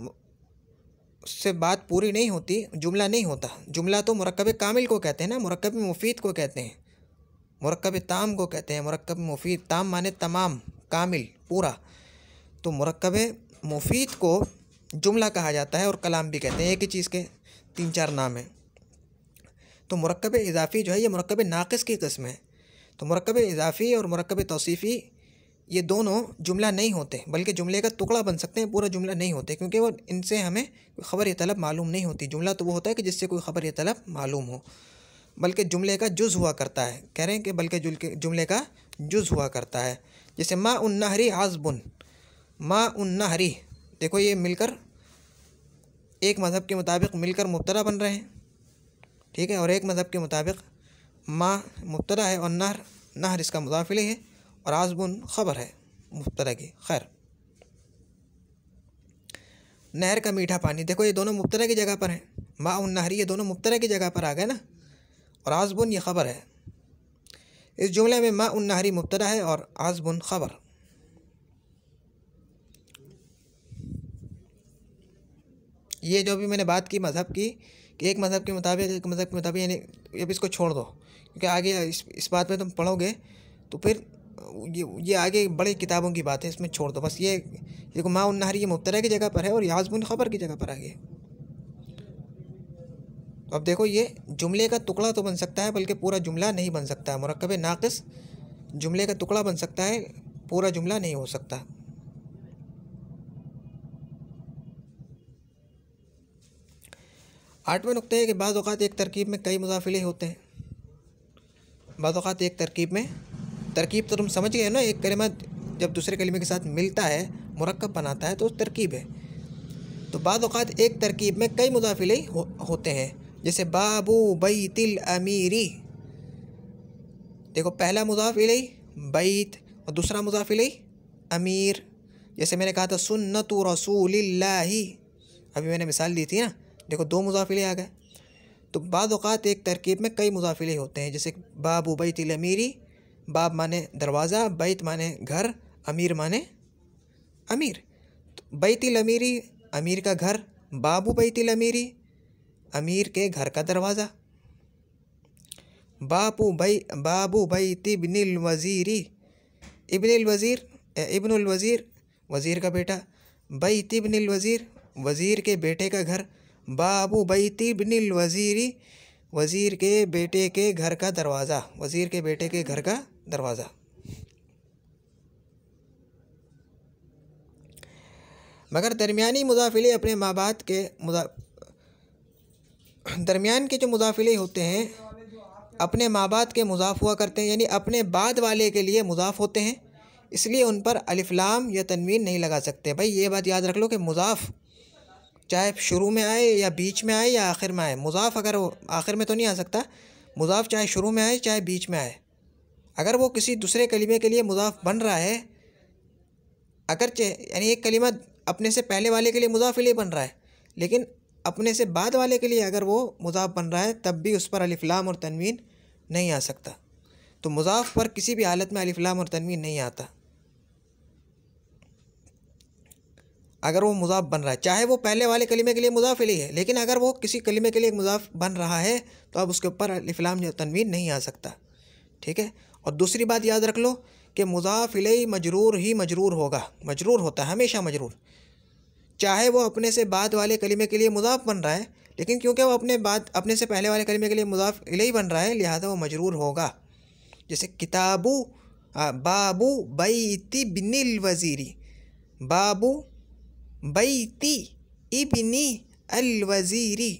से बात पूरी नहीं होती, जुमला नहीं होता। जुमला तो मुरक्कब कामिल को कहते हैं ना, मुरक्कब मुफ़ीद को कहते हैं, मुरक्कब ताम को कहते हैं। मुरक्कब मुफ़ीद, ताम माने तमाम, कामिल, पूरा। तो मुरक्कब मुफ़ीद को जुमला कहा जाता है और कलाम भी कहते हैं, एक ही चीज़ के तीन चार नाम हैं। तो मुरक्कब इज़ाफ़ी जो है ये मुरक्कब नाक़िस की किस्म है। तो मुरक्कब इज़ाफ़ी और मुरक्कब तौसीफ़ी ये दोनों जुमला नहीं होते, बल्कि जुमले का टुकड़ा बन सकते हैं, पूरा जुमला नहीं होते, क्योंकि वो इनसे हमें ख़बर या तलब मालूम नहीं होती। जुमला तो वो होता है कि जिससे कोई ख़बर या तलब मालूम हो, बल्कि जुमले का जुज़ हुआ करता है। कह रहे हैं कि बल्कि जुमले का जुज़ हुआ करता है। जैसे मा उन नहरी आज़बुन, मा उन नहरी, देखो ये मिलकर एक मज़हब के मुताबिक मिलकर मुब्तदा बन रहे हैं। ठीक है, और एक मज़हब के मुताबिक मा मुब्तदा है और नहर, नहर इसका मुज़ाफ़ इलैह है और आज़बुन ख़बर है मुब्तदा की। खैर, नहर का मीठा पानी, देखो ये दोनों मुब्तदा की जगह पर हैं। मा उन नहरी ये दोनों मुब्तदा की जगह पर आ गए ना, और आज़बुन ये ख़बर है। इस जुमले में मा उन नहरी मुब्तदा है और आज़बुन ख़बर। ये जो भी मैंने बात की मज़हब की कि एक मज़हब के मुताबिक, एक मज़हब के मुताबिक, यानी अब इसको छोड़ दो, क्योंकि आगे इस बात में तुम पढ़ोगे तो फिर ये आगे बड़ी किताबों की बात है, इसमें छोड़ दो। बस ये देखो मा उन नहरी ये मुब्तदा की जगह पर है और याज़बुन ख़बर की जगह पर आ गई। तो अब देखो ये जुमले का टुकड़ा तो बन सकता है, बल्कि पूरा जुमला नहीं बन सकता। मुरक्कब नाक़िस जुमले का टुकड़ा बन सकता है, पूरा जुमला नहीं हो सकता। आठवें नुक्ते है कि बाज़ औक़ात एक तरकीब में कई मुज़ाफ़ इलैह होते हैं। बाज़ औक़ात एक तरकीब में, तरकीब तो तुम समझ गए ना, एक कलिमा जब दूसरे कलिमे के साथ मिलता है, मुरक्कब बनाता है, तो तरकीब है। तो बाज़ औक़ात एक तरकीब में कई मुज़ाफ़ इलैह होते हैं। जैसे बाबू बैतिल अमीरी, देखो पहला मुज़ाफ़ इलैह बैत और दूसरा मुज़ाफ़ इलैह अमीर। जैसे मैंने कहा था सुन्नतु रसूलिल्लाही, अभी मैंने मिसाल दी थी ना, देखो दो मुज़ाफ़ इलैह आ गए। तो बाज़ औक़ात एक तरकीब में कई मुज़ाफ़ इलैह होते हैं। जैसे बाबू बैतिल अमीरी, बाब माने दरवाज़ा, बैत माने घर, अमीर माने अमीर। तो बैतिल अमीरी अमीर का घर, बाबू बैतिल अमीरी अमीर के घर का दरवाज़ा। बाबू बैत इब्निल वज़ीरी, इब्निल वज़ीर, इब्नुल वज़ीर वज़ीर का बेटा, बैत इब्निल वज़ीर वज़ीर के बेटे का घर, बाबू बैत इब्निल वज़ीरी वज़ीर के बेटे के घर का दरवाज़ा, वज़ीर के बेटे के घर का दरवाज़ा। मगर दरमियानी मुज़ाफ़ इलैह अपने माँ बाप के दरमियान के जो मुज़ाफ़ इलैह होते हैं अपने माँ बाप के मुज़ाफ़ हुआ करते हैं, यानी अपने बाद वाले के लिए मुज़ाफ़ होते हैं, इसलिए उन पर अलिफ लाम या तनवीन नहीं लगा सकते। भाई ये बात याद रख लो कि मुज़ाफ़ चाहे शुरू में आए या बीच में आए या आखिर में आए, मुज़ाफ़ अगर वो आखिर में तो नहीं आ सकता, मुज़ाफ़ चाहे शुरू में आए चाहे बीच में आए, अगर वो किसी दूसरे कलिमे के लिए मुज़ाफ़ बन रहा है, अगरचे यानी एक कलिमा अपने से पहले वाले के लिए मुज़ाफ़ इलैह बन रहा है, लेकिन अपने से बाद वाले के लिए अगर वो मुज़ाफ़ बन रहा है, तब भी उस पर अलिफ लाम और तनवीन नहीं आ सकता। तो मुज़ाफ़ पर किसी भी हालत में अलिफ लाम और तनवीन नहीं आता अगर वो मुज़ाफ़ बन रहा है, चाहे वो पहले वाले कलिमे के लिए मुज़ाफ़ इलैह है, लेकिन अगर वो किसी कलिमे के लिए मुज़ाफ़ बन रहा है तो अब उसके ऊपर अलिफ लाम या तनवीन नहीं आ सकता। ठीक है, और दूसरी बात याद रख लो कि मुज़ाफ़ इलैह मजरूर ही मजरूर होगा, मजरूर होता है हमेशा मजरूर, चाहे वो अपने से बाद वाले कलिमे के लिए मुज़ाफ़ बन रहा है, लेकिन क्योंकि वो अपने से पहले वाले कलिमे के लिए मुज़ाफ़ इलैह बन रहा है, लिहाजा वो मजरूर होगा। जैसे किताबू बाबू बैति इब्निल वज़ीरी, बाबू बैति इब्नी अल वज़ीरी।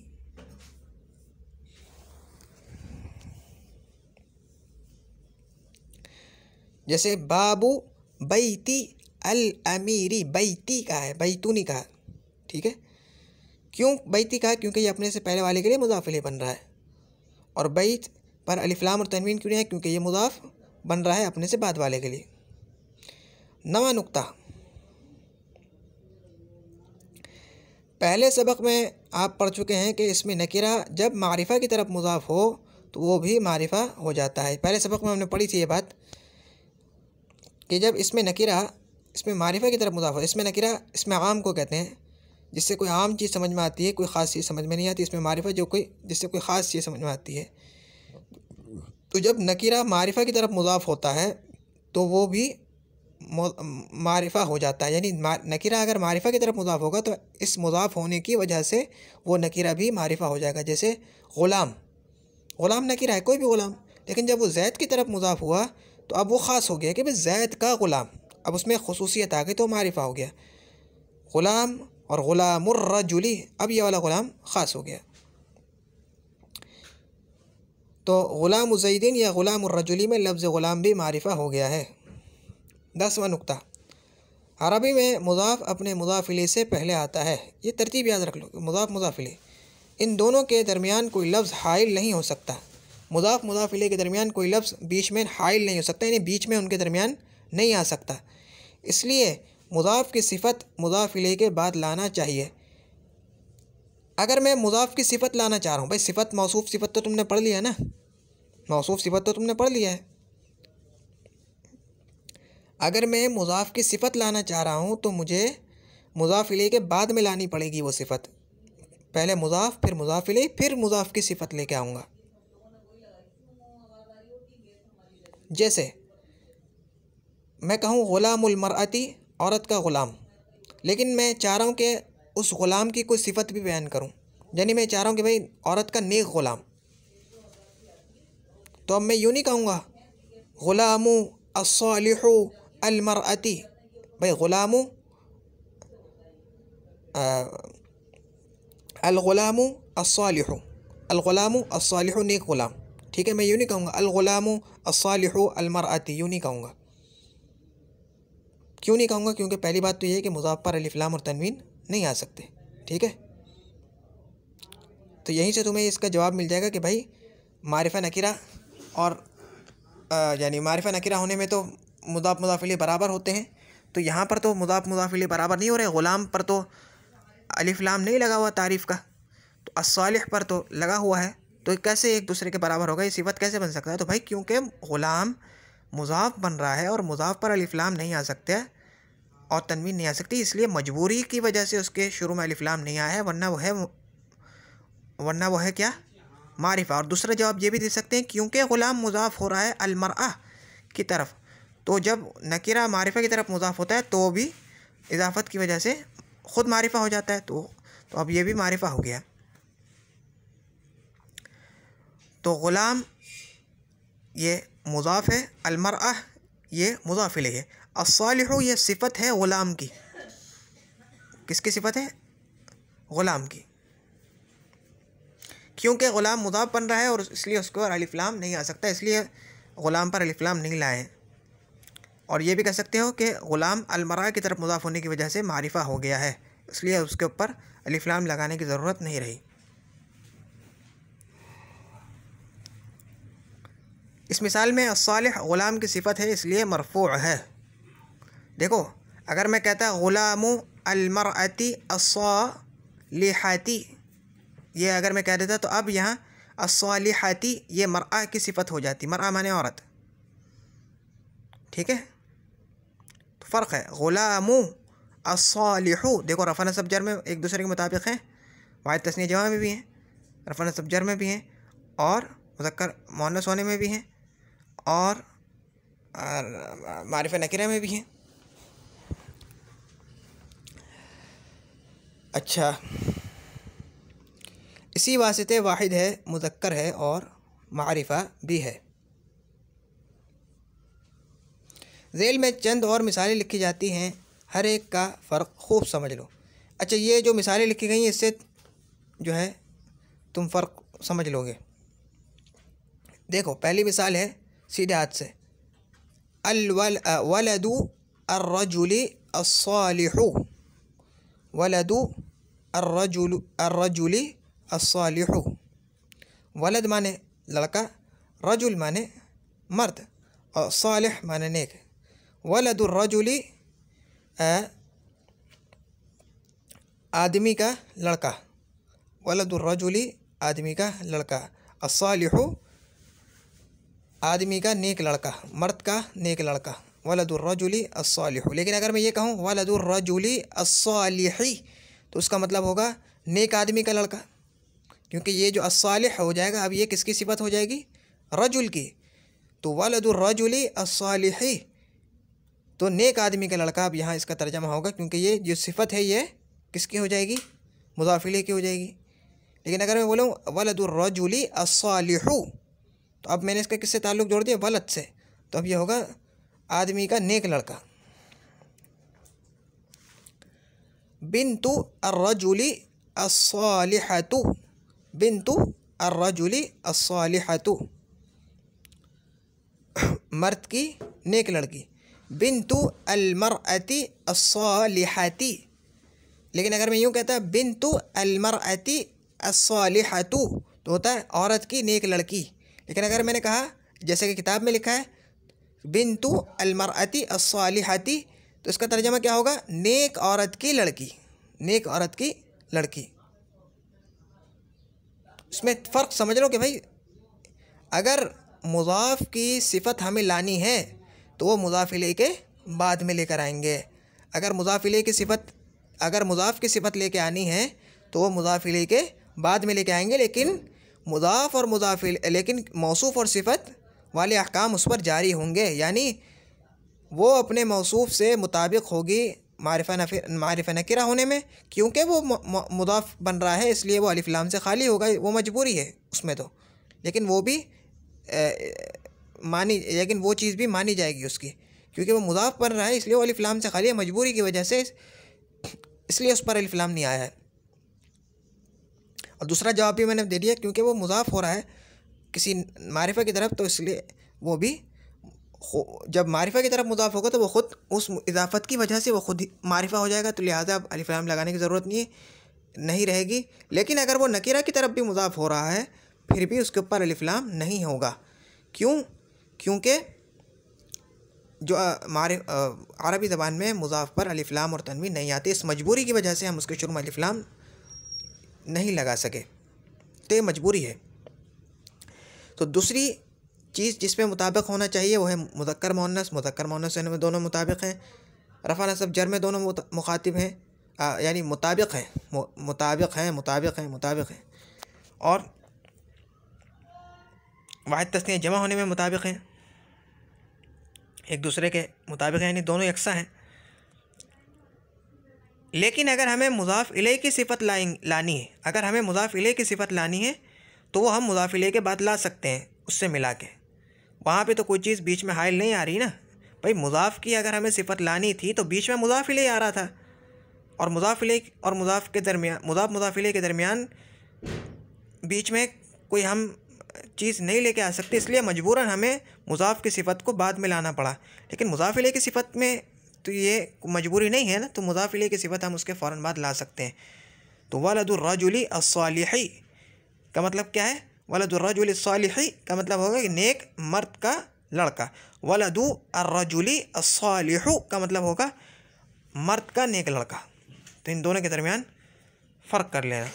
जैसे बाबू बैति अल अमीरी, बैती कहा है, बैतूनी कहा, ठीक है। क्यों बैती कहा? क्योंकि ये अपने से पहले वाले के लिए मुज़ाफ़ इलैह बन रहा है। और बैत पर अलिफ लाम और तनवीन क्यों नहीं है? क्योंकि ये मुज़ाफ़ बन रहा है अपने से बाद वाले के लिए। नवा नुक्ता, पहले सबक में आप पढ़ चुके हैं कि इसमें नकीरा जब मारिफा की तरफ मुज़ाफ़ हो तो वो भी मारिफा हो जाता है। पहले सबक में हमने पढ़ी थी ये बात कि जब इसमें नकीरा इसमें मारिफा की तरफ मुज़ाफ़ हो, इसमें नकीरा इसमें आम को कहते हैं, जिससे कोई आम चीज़ समझ में आती है, कोई ख़ास चीज़ समझ में नहीं आती। इसमें मारिफा जो कोई जिससे कोई ख़ास चीज़ समझ में आती है। तो जब नकीरा मारिफा की तरफ मुज़ाफ़ होता है तो वो भी मारिफा हो जाता है। यानी नकीरा अगर मारिफा की तरफ मुज़ाफ़ होगा तो इस मुज़ाफ़ होने की वजह से वो नकीरा भी मारिफा हो जाएगा। जैसे ग़ुलाम, ग़ुलाम नकीरा है, कोई भी ग़ुलाम, लेकिन जब वो ज़ैद की तरफ मुज़ाफ़ हुआ तो अब वो ख़ास हो गया कि भाई ज़ैद का ग़ुलाम, अब उसमें खुसूसियत आ गई तो मारिफा हो गया। ग़ुलाम और ग़ुलामुर रजुली, अब ये वाला ग़ुलाम ख़ास हो गया। तो ग़ुलाम ज़ैदिन या ग़ुलामुर रजुली में लफ्ज़ ग़ुलाम भी मारिफा हो गया है। 10वां नुक्ता, अरबी में मुज़ाफ़ अपने मुज़ाफ़ इलैह से पहले आता है। ये तरतीब याद रख लो, मुज़ाफ़ मुज़ाफ़ इलैह, इन दोनों के दरमियान कोई लफ्ज़ हाइल नहीं हो सकता। मुज़ाफ़ मुज़ाफ़ इलैह के दरमियान कोई लफ्ज़ बीच में हाइल नहीं हो सकता, यानी बीच में उनके दरमियान नहीं आ सकता। इसलिए मुज़ाफ़ की सिफ़त मुज़ाफ़ इलैह के बाद लाना चाहिए। अगर मैं मुज़ाफ़ की सिफ़त लाना चाह रहा हूँ, भाई सिफ़त मौसूफ़ सिफ़त तो तुमने पढ़ लिया ना, मौसूफ़ सिफ़त तो तुमने पढ़ लिया है। अगर मैं मुज़ाफ़ की सिफ़त लाना चाह रहा हूँ तो मुझे मुज़ाफ़ इलैह के बाद में लानी पड़ेगी वो सिफ़त। पहले मुज़ाफ़, फिर मुज़ाफ़ इलैह, फिर मुज़ाफ़ की सिफ़त लेके आऊँगा। जैसे मैं कहूँ ग़ुलामुल मरअती, औरत का ग़ुलाम, लेकिन मैं चाह रहा हूँ कि उस ग़ुलाम की कोई सिफ़त भी बयान करूँ, यानी मैं चाह रहा हूँ कि भाई औरत का नेक ग़ुलाम, तो अब मैं यूँ नहीं कहूँगा ग़ुलामु अस्सालिहु अल मरअती, भाई ग़ुलामु अल ग़ुलामु अस्सालिहु, अल ग़ुलामु अस्सालिहु नेक ग़ुलाम, ठीक है। मैं यूँ नहीं कहूँगा अल ग़ुलामु अस्सालिहु अल मरअती, यूँ नहीं कहूँगा। क्यों नहीं कहूँगा? क्योंकि पहली बात तो ये है कि मुज़ाफ़ पर अलिफ लाम और तनवीन नहीं आ सकते, ठीक है। तो यहीं से तुम्हें इसका जवाब मिल जाएगा कि भाई मारिफा नकीरा और यानी मारिफा नकीरा होने में तो मुज़ाफ़ मुज़ाफ़ इलैह बराबर होते हैं। तो यहाँ पर तो मुज़ाफ़ मुज़ाफ़ इलैह बराबर नहीं हो रहे। ग़ुलाम पर तो अलिफ लाम नहीं लगा हुआ तारीफ़ का, तो अस्सालिह पर तो लगा हुआ है, तो कैसे एक दूसरे के बराबर होगा? ये सिफ़त कैसे बन सकता है? तो भाई क्योंकि ग़ुलाम मुज़ाफ़ बन रहा है और मुज़ाफ़ पर अलिफ लाम नहीं आ सकते और तनवीन नहीं आ सकती, इसलिए मजबूरी की वजह से उसके शुरू में अलिफ लाम नहीं आया है, वरना वो है क्या? मारिफा। और दूसरा जवाब ये भी दे सकते हैं क्योंकि ग़ुलाम मुज़ाफ़ हो रहा है अल मरअह की तरफ, तो जब नकीरा मारिफा की तरफ मुज़ाफ़ होता है तो भी इजाफ़त की वजह से ख़ुद मारिफा हो जाता है। तो अब ये भी मारिफा हो गया। तो ग़ुलाम ये मुज़ाफ़ है, अल मरअह ये मुज़ाफ़ इलैह है, अस्सालिहु ये सिफ़त है ग़ुलाम की। किसकी सिफ़त है? ग़ुलाम की। क्योंकि ग़ुलाम मुज़ाफ़ बन रहा है और इसलिए उसके ऊपर अलिफ लाम नहीं आ सकता, इसलिए ग़ुलाम पर अलिफ लाम नहीं लाए। और ये भी कह सकते हो कि ग़ुलाम अल मरअह की तरफ मुज़ाफ़ होने की वजह से मारिफा हो गया है, इसलिए उसके ऊपर अलिफ लाम लगाने की ज़रूरत नहीं रही। इस मिसाल में अस्सालिह ग़ुलाम की सिफ़त है इसलिए मरफ़ू है। देखो अगर मैं कहता ग़ुलामु अल मरअती अस्सालिहाती, ये अगर मैं कह देता तो अब यहाँ अस्सालिहाती ये मरअह की सिफ़त हो जाती, मरअह माने औरत, ठीक है। तो फ़र्क है। ग़ुलामु अस्सालिहु, देखो रफ़ा नस्ब जर में एक दूसरे के मुताबिक हैं, वाहिद तस्नीया जमा में भी हैं, रफ़ा नस्ब जर में भी हैं, और मुज़क्कर मुअन्नस होने में भी हैं, और मारिफ़ा नकीरा में भी हैं। अच्छा, इसी वास्ते वाहिद है, मुज़क्कर है और मारिफ़ा भी है। ज़ेल में चंद और मिसालें लिखी जाती हैं, हर एक का फ़र्क खूब समझ लो। अच्छा, ये जो मिसालें लिखी गई हैं इससे जो है तुम फ़र्क समझ लोगे। देखो पहली मिसाल है सीधे हाथ से, अल वलदु अर्रजुली अस्सालिहु, वलदु अर्रजुली अस्सालिहु। वलद माने लड़का, रजुल माने मर्द और सालिह माने नेक। वलदुर रजुली आदमी का लड़का, वलदुर रजुली आदमी का लड़का, अस्सालिहु आदमी का नेक लड़का, मर्द का नेक लड़का, वलदुर रजुली अस्सालिहु। लेकिन अगर मैं ये कहूँ वलदुर रजुली अस्सालिही तो उसका मतलब होगा नेक आदमी का लड़का, क्योंकि ये जो अस्सालिह हो जाएगा अब ये किसकी सिफत हो जाएगी, रजुल की। तो वलदुर रजुली अस्सालिही तो नेक आदमी का लड़का। अब यहाँ इसका तर्जमा होगा, क्योंकि ये जो सिफत है ये किसकी हो जाएगी, मुज़ाफ़ इलैह की हो जाएगी। लेकिन अगर मैं बोलूँ वलदुर रजुली अस्सालिहु तो अब मैंने इसका किससे ताल्लुक़ जोड़ दिया, वलद से, तो अब ये होगा आदमी का नेक लड़का। बिन्तु अर्रजुली अस्सालिहतु, बिन्तु अर्रजुली अस्सालिहतु मर्द की नेक लड़की, बिन्तु अलमरअति अस्सालिहती। लेकिन अगर मैं यूँ कहता बिन्तु अलमरअति अस्सालिहतु तो होता है औरत की नेक लड़की। लेकिन अगर मैंने कहा जैसे कि किताब में लिखा है बिन्तु अलमरअति अस्सालिहती तो इसका तर्जमा क्या होगा, नेक औरत की लड़की, नेक औरत की लड़की। इसमें फ़र्क समझ लो कि भाई अगर मुज़ाफ़ की सिफ़त हमें लानी है तो वो मुज़ाफ़ इलैह के बाद में लेकर आएंगे। अगर मुज़ाफ़ इलैह की सिफ़त, अगर मुज़ाफ़ की सिफ़त लेके आनी है तो वो मुज़ाफ़ इलैह के बाद में लेके आएंगे। लेकिन मुज़ाफ़ और मुज़ाफ़ इलैह, लेकिन मौसूफ़ और सिफ़त वाले अहकाम उस पर जारी होंगे, यानी वो अपने मौसूफ़ से मुताबिक होगी मारिफ़ा नकिरा होने में, क्योंकि वो मुज़ाफ़ बन रहा है इसलिए वो अलिफ़ लाम से खाली होगा, वो मजबूरी है उसमें तो। लेकिन वो भी लेकिन वो चीज़ भी मानी जाएगी उसकी, क्योंकि वो मुज़ाफ़ बन रहा है इसलिए वो अलिफ़ लाम से खाली है, मजबूरी की वजह से, इसलिए उस पर अलिफ़ लाम नहीं आया है। और दूसरा जवाब भी मैंने दे दिया, क्योंकि वो मुज़ाफ़ हो रहा है किसी मारिफ़ा की तरफ, तो इसलिए वो भी जब मारिफ़ा की तरफ मुज़ाफ़ होगा तो वो ख़ुद उस इजाफ़त की वजह से वो ख़ुद मारिफ़ा हो जाएगा, तो लिहाजा अब अलिफ़ लाम लगाने की ज़रूरत नहीं रहेगी। लेकिन अगर वो नकीरा की तरफ भी मुज़ाफ़ हो रहा है फिर भी उसके ऊपर अलिफ़ लाम नहीं होगा। क्यों? क्योंकि जो अरबी ज़बान में मुज़ाफ़ पर अलिफ़ लाम और तनवीन नहीं आती, इस मजबूरी की वजह से हम उसके शुरू में अलिफ़ लाम नहीं लगा सके, तो ये मजबूरी है। तो दूसरी चीज़ जिस पे मुताबिक होना चाहिए वो है मुज़क्कर मुअन्नस। मुज़क्कर मुअन्नस में दोनों मुताबिक हैं, रफ़ा नस्ब जर में दोनों मुखातिब हैं, यानी मुताबिक हैं, मुताबिक हैं। और वाहिद तस्नीया जमा होने में मुताबिक हैं, एक दूसरे के मुताबिक हैं, यानी दोनों यकसा हैं। लेकिन अगर हमें मुज़ाफ़ इलैह की सिफ़त लानी है, अगर हमें मुज़ाफ़ इलैह की सिफ़त लानी है तो वो हम मुज़ाफ़ इलैह के बाद ला सकते हैं उससे मिला के। वहाँ पे तो कोई चीज़ बीच में हाइल नहीं आ रही ना भाई। मुज़ाफ़ की अगर हमें सिफ़त लानी थी तो बीच में मुज़ाफ़ इलैह आ रहा था, और मुज़ाफ़ इलैह और मुज़ाफ़ के दरमियान, मुज़ाफ़ इलैह के दरमियान बीच में कोई हम चीज़ नहीं लेके आ सकते, इसलिए मजबूरन हमें मुज़ाफ़ की सिफ़त को बाद में लाना पड़ा। लेकिन मुज़ाफ़ इलैह की सिफ़त में तो ये मजबूरी नहीं है ना, तो मुज़ाफ़ इलैह की सिफ़त हम उसके फ़ौरन बाद ला सकते हैं। तो वलदुर रजुली अस्सालिही का मतलब क्या है, वलदुर रजुली अस्सालिही का मतलब होगा कि नेक मर्द का लड़का। वलदु अर्रजुली अस्सालिहु का मतलब होगा मर्द का नेक लड़का। तो इन दोनों के दरमियान फ़र्क कर लेना।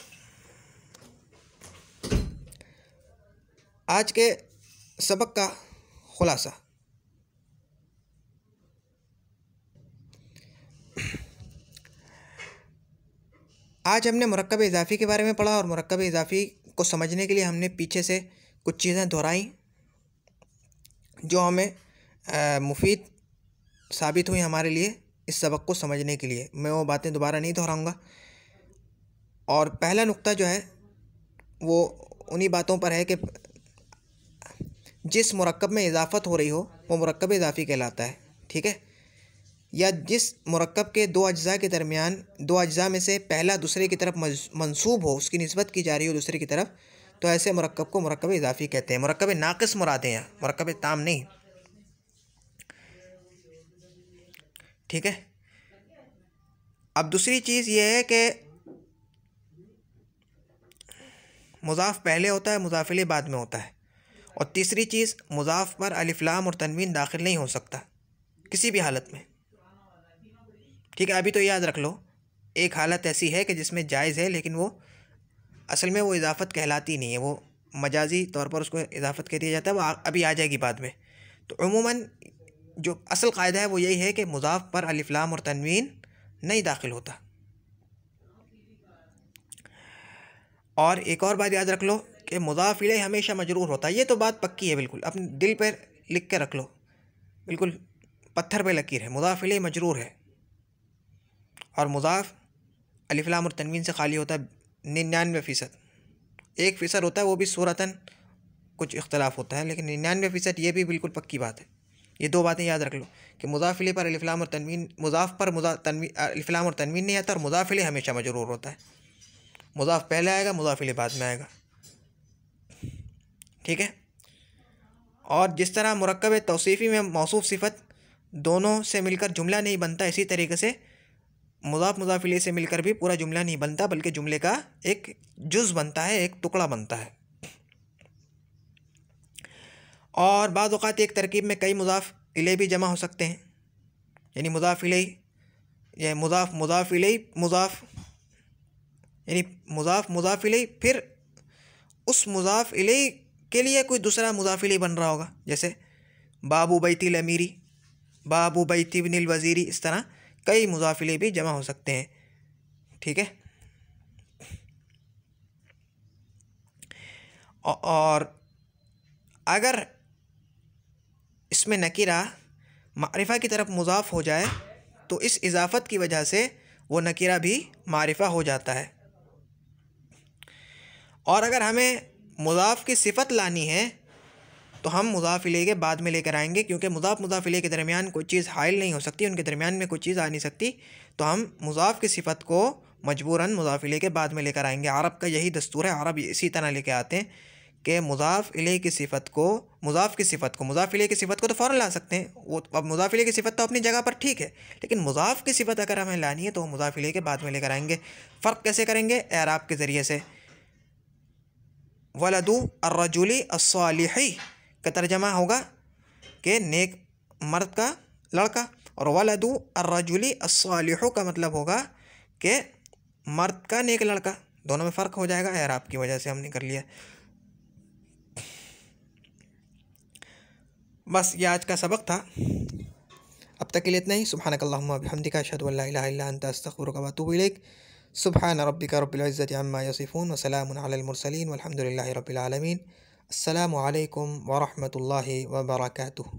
आज के सबक का खुलासा, आज हमने मुरक्कब इज़ाफ़ी के बारे में पढ़ा, और मुरक्कब इज़ाफ़ी को समझने के लिए हमने पीछे से कुछ चीज़ें दोहराई जो हमें मुफीद साबित हुई हमारे लिए इस सबक को समझने के लिए। मैं वो बातें दोबारा नहीं दोहराऊँगा। और पहला नुक्ता जो है वो उन्हीं बातों पर है कि जिस मुरक्कब में इजाफ़त हो रही हो वो मुरक्कब इज़ाफ़ी कहलाता है, ठीक है। या जिस मुरक्कब के दो अज्ज़ा के दरमियान, दो अज्ज़ा में से पहला दूसरे की तरफ मंसूब हो, उसकी निस्बत की जा रही हो दूसरे की तरफ, तो ऐसे मुरक्कब को मुरक्कब इज़ाफ़ी कहते हैं। मुरक्कब नाक़िस मुराद हैं, मुरक्कब ताम नहीं। ठीक है। अब दूसरी चीज़ ये है कि मुज़ाफ़ पहले होता है, मुज़ाफ़ इलैह बाद में होता है। और तीसरी चीज़, मुज़ाफ़ पर अलिफ़ लाम और तनवीन दाखिल नहीं हो सकता किसी भी हालत में, ठीक है। अभी तो याद रख लो, एक हालत ऐसी है कि जिसमें जायज़ है लेकिन वो असल में वो इजाफ़त कहलाती नहीं है, वो मजाजी तौर पर उसको इजाफ़त कह दिया जाता है, वो अभी आ जाएगी बाद में। तो उमूमन जो असल कायदा है वो यही है कि मुज़ाफ़ पर अलिफ़ लाम और तनवीन नहीं दाखिल होता। और एक और बात याद रख लो कि मुज़ाफ़ इलैह हमेशा मजरूर होता है। ये तो बात पक्की है, बिल्कुल अपने दिल पर लिख के रख लो, बिल्कुल पत्थर पे लकीर है, मुज़ाफ़ इलैह मजरूर है। और मुज़ाफ़ अलिफ़ लाम और तनवीन से खाली होता है 99%। 1% होता है, वो भी सूरतन कुछ इख्तलाफ होता है, लेकिन 99% ये भी बिल्कुल पक्की बात है। ये दो बातें याद रख लो कि मुज़ाफ़ इलैह पर अलिफ़ लाम और तनवीन, मुज़ाफ़ पर अलिफ़ लाम और तनवीन नहीं आता, और मुज़ाफ़ इलैह हमेशा मजरूर होता है। मुज़ाफ़ पहले आएगा, मुज़ाफ़ इलैह बाद में आएगा, ठीक है। और जिस तरह मुरक्कब तौसीफ़ी में मौसूफ़ सिफ़त दोनों से मिलकर जुमला नहीं बनता, इसी तरीके से मुज़ाफ़ इलैह से मिलकर भी पूरा जुमला नहीं बनता, बल्कि जुमले का एक जुज़ बनता है, एक टुकड़ा बनता है। और बाज़ औक़ात एक तरकीब में कई मुज़ाफ़ इलैह भी जमा हो सकते हैं, यानी मुज़ाफ़ इलैह या मुज़ाफ़ इलैह मुज़ाफ़, यानी मुज़ाफ़ इलैह फिर उस मुज़ाफ़ इलैह के लिए कोई दूसरा मुज़ाफ़ इलैह बन रहा होगा, जैसे बाबू बैतिल अमीरी, बाबू बैति बिनिल वज़ीरी, इस तरह कई मुज़ाफ़ इलैह भी जमा हो सकते हैं, ठीक है। और अगर इसमें नकीरा मारिफ़ा की तरफ मुज़ाफ़ हो जाए तो इस इजाफ़त की वजह से वो नकीरा भी मारिफ़ा हो जाता है। और अगर हमें मुज़ाफ़ की सिफ़त लानी है तो हम मुज़ाफ़ इलैह के बाद में लेकर आएंगे, क्योंकि मुज़ाफ़ इलैह के दरमियान कोई चीज़ हाइल नहीं हो सकती, उनके दरमियान में कोई चीज़ आ नहीं सकती, तो हम मुज़ाफ़ की सिफ़त को मजबूरन मुज़ाफ़ इलैह के बाद में लेकर आएंगे। अरब का यही दस्तूर है, अरब इसी तरह लेके आते हैं कि मुज़ाफ़ इलैह की सिफ़त को, मुज़ाफ़ इलैह की सिफ़त को तो फ़ौरन ला सकते हैं, वो अब मुज़ाफ़ इलैह की सिफ़त तो अपनी जगह पर ठीक है, लेकिन मुज़ाफ़ की सिफ़त अगर हमें लानी है तो मुज़ाफ़ इलैह के बाद में लेकर आएंगे। फ़र्क कैसे करेंगे? एराब के ज़रिए से। वलदु अर्रजुली अस्सालिही का तर्जमा होगा कि नेक मर्द का लड़का, और वलदु अर्रजुली अस्सालिहु का मतलब होगा कि मर्द का नेक लड़का। दोनों में फ़र्क हो जाएगा, एराब की वजह से हमने कर लिया। बस ये आज का सबक था, अब तक के लिए इतना ही। सुब्हानकल्लाहुम्मा व बिहम्दिका अशहदु अल्ला इलाहा इल्ला अंता अस्तग़फिरुका व अतूबु इलैक। सुब्हान रब्बिका रब्बिल इज़्ज़ति अम्मा यसिफ़ून व सलामुन अलल मुरसलीन वल्हम्दुलिल्लाहि रब्बिल आलमीन। अस्सलामु अलैकुम व रहमतुल्लाहि व बरकातुहू।